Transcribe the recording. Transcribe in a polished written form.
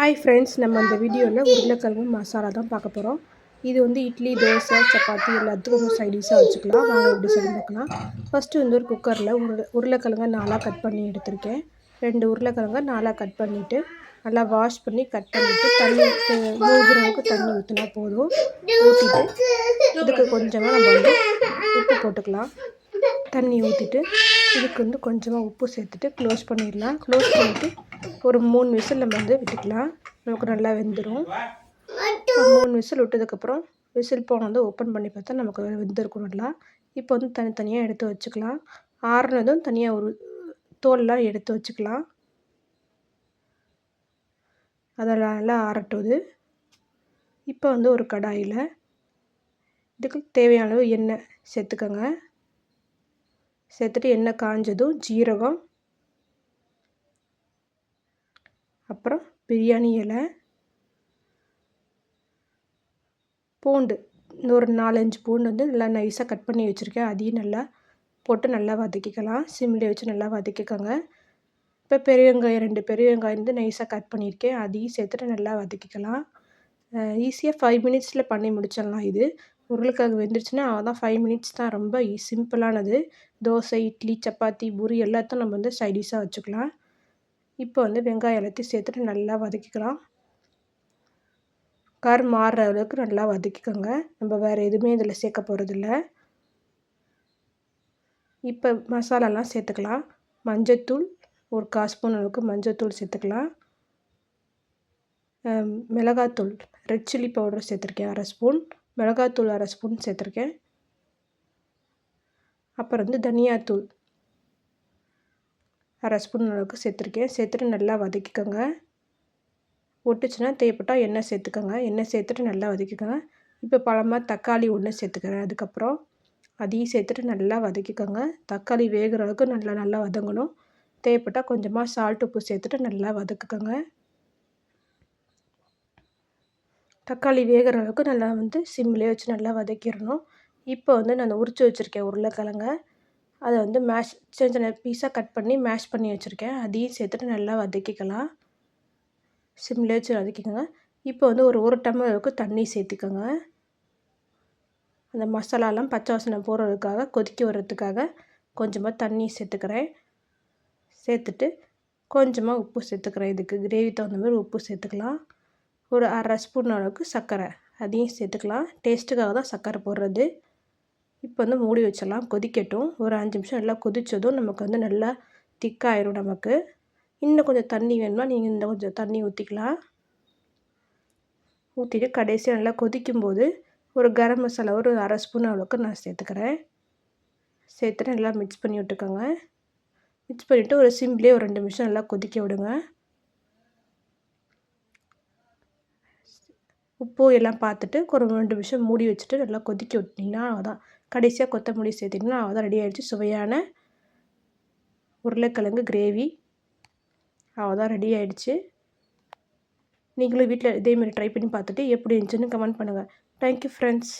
Hi friends, நம்ம இந்த வீடியோவில் உருளைக்கிழங்கு மசாலா தான் பார்க்க போகிறோம். இது வந்து இட்லி, தோசை, சப்பாத்தி எல்லாத்துக்கும் நம்ம சைடிஷாக வச்சுக்கலாம். வாங்க எப்படி சொல்லி பார்க்கலாம். ஃபஸ்ட்டு வந்து ஒரு குக்கரில் உருளைக்கிழங்க 4ஆக கட் பண்ணி எடுத்திருக்கேன். 2 உருளைக்கிழங்க 4ஆக கட் பண்ணிவிட்டு நல்லா வாஷ் பண்ணி கட் பண்ணிவிட்டு தண்ணி மூழ்கிற அளவுக்கு தண்ணி ஊற்றினா போதும். ஊற்றிட்டு இதுக்கு கொஞ்சமாக நம்ம வந்து உப்பு போட்டுக்கலாம். தண்ணி ஊற்றிட்டு இதுக்கு வந்து கொஞ்சமாக உப்பு சேர்த்துட்டு க்ளோஸ் பண்ணிடலாம். க்ளோஸ் பண்ணிவிட்டு ஒரு 3 விசில் நம்ம வந்து விட்டுக்கலாம். நமக்கு நல்லா வெந்துடும். 3 விசில் விட்டதுக்கப்புறம் விசில் போன வந்து ஓப்பன் பண்ணி பார்த்தா நமக்கு வெந்திருக்கும் நல்லா. இப்போ வந்து தனித்தனியாக எடுத்து வச்சுக்கலாம். ஆறுனதும் தனியாக ஒரு தோல்லாம் எடுத்து வச்சுக்கலாம். அதெல்லாம் நல்லா ஆறட்டுது. இப்போ வந்து ஒரு கடாயில் இதுக்கு தேவையான அளவு எண்ணெய் சேர்த்துக்கோங்க. சேர்த்துட்டு எண்ணெய் காஞ்சதும் ஜீரகம், அப்புறம் பிரியாணி இலை, பூண்டு ஒரு 4-5 பூண்டு வந்து நல்லா நைஸாக கட் பண்ணி வச்சுருக்கேன். அதையும் நல்லா போட்டு நல்லா வதக்கிக்கலாம். சிம்மில் வச்சு நல்லா வதக்கிக்கோங்க. இப்போ பெரிய வெங்காயம் 2 பெரிய வெங்காயம் வந்து நைஸாக கட் பண்ணியிருக்கேன். அதையும் சேர்த்துட்டு நல்லா வதக்கிக்கலாம். ஈஸியாக 5 மினிட்ஸில் பண்ணி முடிச்சிடலாம். இது உருளைக்கிழங்கு வெந்துருச்சுன்னா அதான் 5 மினிட்ஸ் தான். ரொம்ப சிம்பிளானது. தோசை, இட்லி, சப்பாத்தி, பூரி எல்லாத்தையும் நம்ம வந்து சைடிஷாக வச்சுக்கலாம். இப்போ வந்து வெங்காயம் எல்லாத்தையும் சேர்த்துட்டு நல்லா வதக்கிக்கலாம். கலர் மாறுற அளவுக்கு நல்லா வதக்கிக்கோங்க. நம்ம வேறு எதுவுமே இதில் சேர்க்க போகிறதில்ல. இப்போ மசாலாலாம் சேர்த்துக்கலாம். மஞ்சத்தூள் ஒரு 1/4 ஸ்பூன் அளவுக்கு மஞ்சத்தூள் சேர்த்துக்கலாம். மிளகாத்தூள் ரெட் சில்லி பவுடர் சேர்த்துருக்கேன் 1/2 ஸ்பூன். மிளகாத்தூள் 1/2 ஸ்பூன் சேர்த்துருக்கேன். அப்புறம் வந்து தனியாத்தூள் 1/2 ஸ்பூன் அளவுக்கு சேர்த்துருக்கேன். சேர்த்துட்டு நல்லா வதக்கிக்கோங்க. ஒட்டுச்சுன்னா தேவைப்பட்டால் எண்ணெய் சேர்த்துக்கோங்க. எண்ணெய் சேர்த்துட்டு நல்லா வதக்கிக்கோங்க. இப்போ பழமாக தக்காளி 1 சேர்த்துக்கிறேன். அதுக்கப்புறம் அதையும் சேர்த்துட்டு நல்லா வதக்கிக்கோங்க. தக்காளி வேகிற அளவுக்கு நல்லா வதங்கணும். தேவைப்பட்டால் கொஞ்சமாக சால்ட், உப்பு சேர்த்துட்டு நல்லா வதக்குக்கோங்க. தக்காளி வேகிற அளவுக்கு நல்லா வந்து சிம்மிலே வச்சு நல்லா வதக்கிடணும். இப்போ வந்து நான் உரித்து வச்சுருக்கேன் உருளைக்கிழங்க. அதை வந்து சின்ன சின்ன பீஸாக கட் பண்ணி மேஷ் பண்ணி வச்சுருக்கேன். அதையும் சேர்த்துட்டு நல்லா வதக்கிக்கலாம். சிம்மிலே வச்சு வதக்கிக்கோங்க. இப்போ வந்து ஒரு டம்ளர் அளவுக்கு தண்ணி சேர்த்துக்கோங்க. அந்த மசாலாலாம் பச்சை வாசனை போடுறதுக்காக கொதிக்க வர்றதுக்காக கொஞ்சமாக தண்ணி சேர்த்துக்கிறேன். சேர்த்துட்டு கொஞ்சமாக உப்பு சேர்த்துக்கிறேன். இதுக்கு கிரேவி தகுந்த மாதிரி உப்பு சேர்த்துக்கலாம். ஒரு 1/2 ஸ்பூன் அளவுக்கு சர்க்கரை அதையும் சேர்த்துக்கலாம். டேஸ்ட்டுக்காக தான் சர்க்கரை போடுறது. இப்போ வந்து மூடி வச்சிடலாம். கொதிக்கட்டும். ஒரு 5 நிமிஷம் நல்லா கொதித்ததும் நமக்கு வந்து நல்லா திக்காயிரும். நமக்கு இன்னும் கொஞ்சம் தண்ணி வேணும்னா நீங்கள் இன்னும் கொஞ்சம் தண்ணி ஊற்றிக்கலாம். ஊற்றிட்டு கடைசியாக நல்லா கொதிக்கும்போது ஒரு கரம் மசாலா ஒரு 1/2 ஸ்பூன் அளவுக்கு நான் சேர்த்துக்கிறேன். சேர்த்துட்டு நல்லா மிக்ஸ் பண்ணி விட்டுக்கோங்க. மிக்ஸ் பண்ணிவிட்டு ஒரு சிம்லேயே ஒரு 2 நிமிஷம் நல்லா கொதிக்க விடுங்க. உப்பு எல்லாம் பார்த்துட்டு ஒரு 2 நிமிஷம் மூடி வச்சுட்டு நல்லா கொதிக்க விட்டிங்கன்னா அதான் கடைசியாக கொத்தமல்லி சேர்த்திங்கன்னா அதான் ரெடி ஆகிடுச்சு. சுவையான உருளைக்கிழங்கு கிரேவி அவ்வளோதான் ரெடி ஆகிடுச்சு. நீங்களும் வீட்டில் இதேமாதிரி ட்ரை பண்ணி பார்த்துட்டு எப்படி இருந்துச்சுன்னு கமெண்ட் பண்ணுங்கள். Thank you friends.